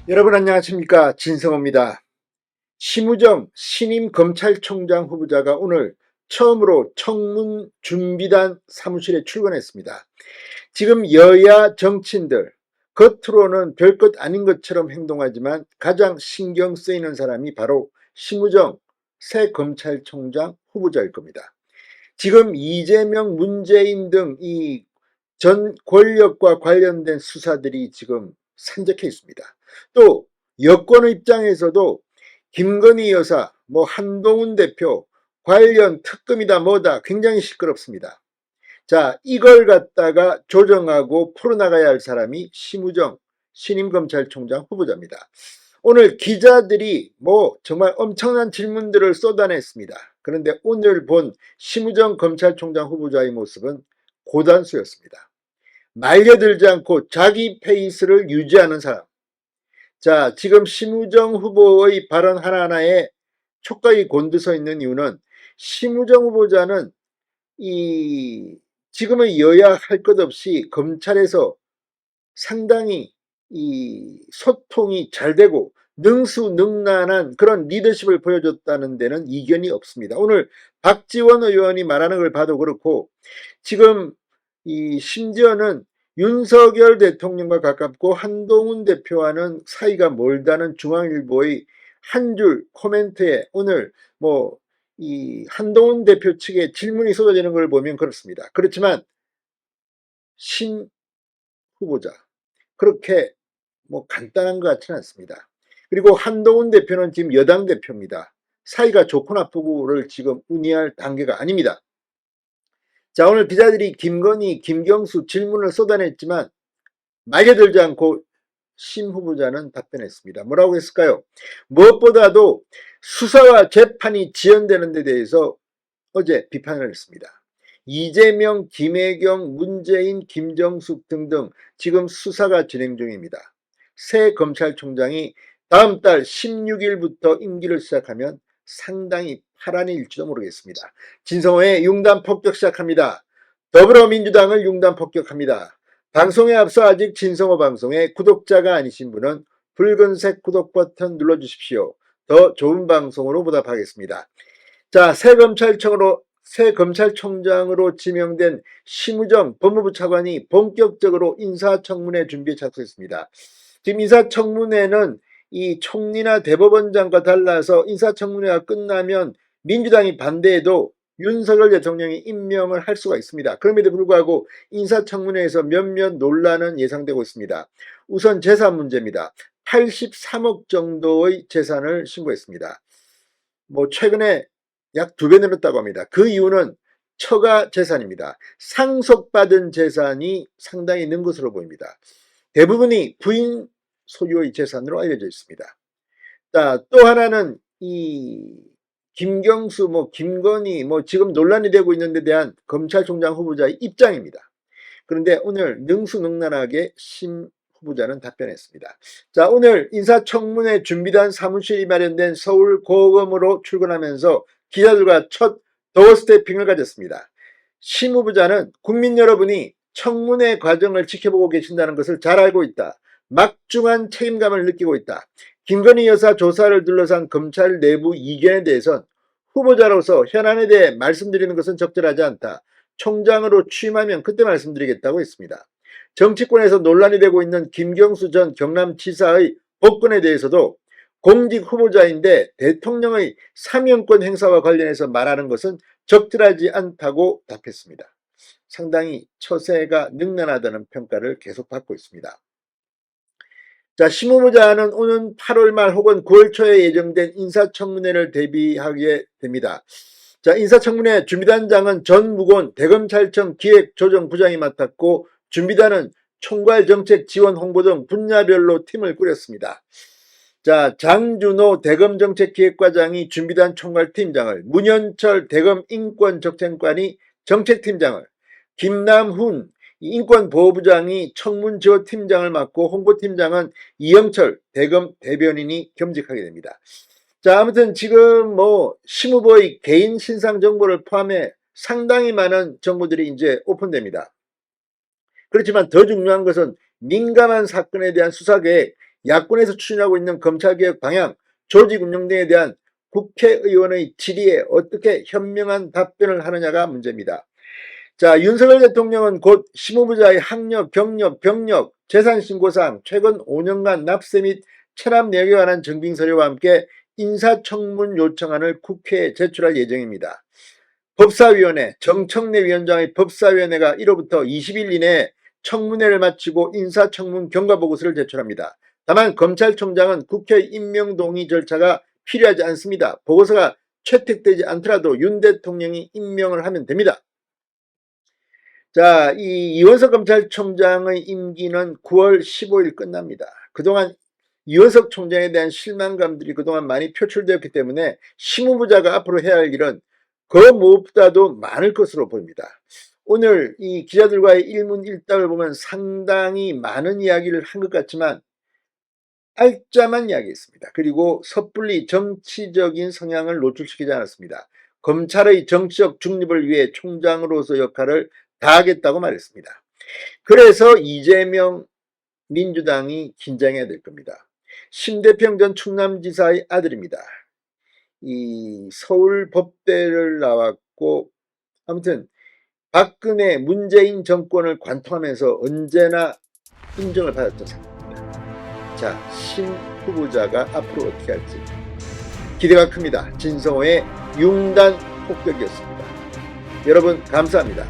여러분 안녕하십니까, 진성호입니다. 심우정 신임 검찰총장 후보자가 오늘 처음으로 청문 준비단 사무실에 출근했습니다. 지금 여야 정치인들 겉으로는 별것 아닌 것처럼 행동하지만 가장 신경 쓰이는 사람이 바로 심우정 새 검찰총장 후보자일 겁니다. 지금 이재명, 문재인 등 이 전 권력과 관련된 수사들이 지금 산적해 있습니다. 또 여권의 입장에서도 김건희 여사, 한동훈 대표 관련 특검이다 뭐다 굉장히 시끄럽습니다. 자, 이걸 갖다가 조정하고 풀어나가야 할 사람이 심우정 신임 검찰총장 후보자입니다. 오늘 기자들이 정말 엄청난 질문들을 쏟아냈습니다. 그런데 오늘 본 심우정 검찰총장 후보자의 모습은 고단수였습니다. 말려들지 않고 자기 페이스를 유지하는 사람. 자, 지금 심우정 후보의 발언 하나하나에 촉각이 곤두서 있는 이유는 심우정 후보자는 지금의 여야 할 것 없이 검찰에서 상당히 소통이 잘 되고 능수능란한 그런 리더십을 보여줬다는 데는 이견이 없습니다. 오늘 박지원 의원이 말하는 걸 봐도 그렇고 지금 심지어는 윤석열 대통령과 가깝고 한동훈 대표와는 사이가 멀다는 중앙일보의 한 줄 코멘트에 오늘 한동훈 대표 측에 질문이 쏟아지는 걸 보면 그렇습니다. 그렇지만 심 후보자 그렇게 간단한 것 같지는 않습니다. 그리고 한동훈 대표는 지금 여당 대표입니다. 사이가 좋고 나쁘고를 지금 운이할 단계가 아닙니다. 자, 오늘 기자들이 김건희, 김경수 질문을 쏟아냈지만 말려들지 않고 심 후보자는 답변했습니다. 뭐라고 했을까요? 무엇보다도 수사와 재판이 지연되는 데 대해서 어제 비판을 했습니다. 이재명, 김혜경, 문재인, 김정숙 등등 지금 수사가 진행 중입니다. 새 검찰총장이 다음 달 16일부터 임기를 시작하면 상당히 파란이 일지도 모르겠습니다. 진성호의 융단 폭격 시작합니다. 더불어민주당을 융단 폭격합니다. 방송에 앞서 아직 진성호 방송에 구독자가 아니신 분은 붉은색 구독 버튼 눌러주십시오. 더 좋은 방송으로 보답하겠습니다. 자, 새 검찰총장으로 지명된 심우정 법무부 차관이 본격적으로 인사청문회 준비에 착수했습니다. 지금 인사청문회는 이 총리나 대법원장과 달라서 인사청문회가 끝나면 민주당이 반대해도 윤석열 대통령이 임명을 할 수가 있습니다. 그럼에도 불구하고 인사청문회에서 몇몇 논란은 예상되고 있습니다. 우선 재산 문제입니다. 83억 정도의 재산을 신고했습니다. 최근에 약 2배 늘었다고 합니다. 그 이유는 처가 재산입니다. 상속받은 재산이 상당히 는 것으로 보입니다. 대부분이 부인 소유의 재산으로 알려져 있습니다. 자, 또 하나는 김경수, 김건희, 지금 논란이 되고 있는 데 대한 검찰총장 후보자의 입장입니다. 그런데 오늘 능수능란하게 심 후보자는 답변했습니다. 자, 오늘 인사청문회 준비단 사무실이 마련된 서울 고검으로 출근하면서 기자들과 첫 도어 스태핑을 가졌습니다. 심 후보자는 국민 여러분이 청문회 과정을 지켜보고 계신다는 것을 잘 알고 있다. 막중한 책임감을 느끼고 있다. 김건희 여사 조사를 둘러싼 검찰 내부 이견에 대해선 후보자로서 현안에 대해 말씀드리는 것은 적절하지 않다. 총장으로 취임하면 그때 말씀드리겠다고 했습니다. 정치권에서 논란이 되고 있는 김경수 전 경남지사의 복권에 대해서도 공직 후보자인데 대통령의 사면권 행사와 관련해서 말하는 것은 적절하지 않다고 답했습니다. 상당히 처세가 능란하다는 평가를 계속 받고 있습니다. 자, 심 후보자는 오는 8월 말 혹은 9월 초에 예정된 인사청문회를 대비하게 됩니다. 자, 인사청문회 준비단장은 전무곤 대검찰청 기획조정부장이 맡았고 준비단은 총괄정책 지원 홍보 등 분야별로 팀을 꾸렸습니다. 자, 장준호 대검정책기획과장이 준비단 총괄팀장을, 문현철 대검인권정책관이 정책팀장을, 김남훈 인권보호부장이 청문지원팀장을 맡고 홍보팀장은 이영철 대검 대변인이 겸직하게 됩니다. 자, 아무튼 지금 심 후보의 개인 신상 정보를 포함해 상당히 많은 정보들이 이제 오픈됩니다. 그렇지만 더 중요한 것은 민감한 사건에 대한 수사계획, 야권에서 추진하고 있는 검찰개혁 방향, 조직 운영 등에 대한 국회의원의 질의에 어떻게 현명한 답변을 하느냐가 문제입니다. 자, 윤석열 대통령은 곧 심후부자의 학력, 경력, 병력, 재산신고사항, 최근 5년간 납세 및 체납 내역에 관한 증빙서류와 함께 인사청문 요청안을 국회에 제출할 예정입니다. 법사위원회, 정청래 위원장의 법사위원회가 1호부터 20일 이내에 청문회를 마치고 인사청문 경과보고서를 제출합니다. 다만 검찰총장은 국회 임명 동의 절차가 필요하지 않습니다. 보고서가 채택되지 않더라도 윤 대통령이 임명을 하면 됩니다. 자, 이 이원석 검찰총장의 임기는 9월 15일 끝납니다. 그동안 이원석 총장에 대한 실망감들이 그동안 많이 표출되었기 때문에 심후부자가 앞으로 해야 할 일은 그 무엇보다도 많을 것으로 보입니다. 오늘 이 기자들과의 일문일답을 보면 상당히 많은 이야기를 한 것 같지만 알짜만 이야기했습니다. 그리고 섣불리 정치적인 성향을 노출시키지 않았습니다. 검찰의 정치적 중립을 위해 총장으로서 역할을 다하겠다고 말했습니다. 그래서 이재명 민주당이 긴장해야 될 겁니다. 심대평 전 충남지사의 아들입니다. 이 서울 법대를 나왔고 아무튼 박근혜 문재인 정권을 관통하면서 언제나 인정을 받았던 사람입니다. 자, 신 후보자가 앞으로 어떻게 할지 기대가 큽니다. 진성호의 융단 폭격이었습니다. 여러분 감사합니다.